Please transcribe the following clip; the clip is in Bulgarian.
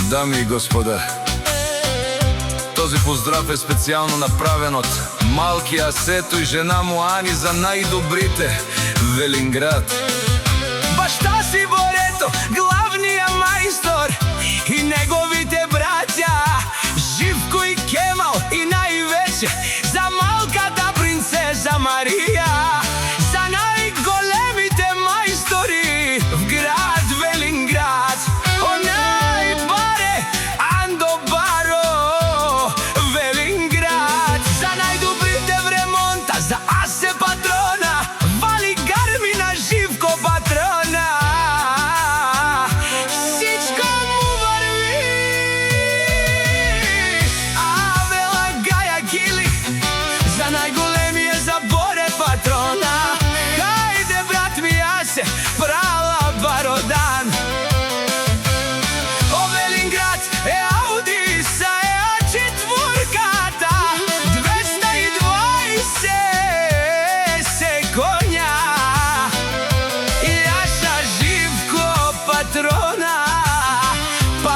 Дами и господа, този поздрав е специално направен от малкия Асето и жена му Ани за най-добрите Велинград. Баща си Борето, главния майстор, и неговите братя Живко и Кемал, и най-вече за малката принцеза Мария, за най-големите майстори в град Велинград. Онай баре Андо Баро Велинград, за най-добрите в ремонта, за Асе патрона, Вали Гармина, Живко патрона. Всичко му върви, Авела Гая Кили, за най-големия за Боре патрона. Хайде, брат ми Асе, прала Бародан. О, Велинград е Ауди са е четворката, 220 се коня, и Аша Живко патрона, па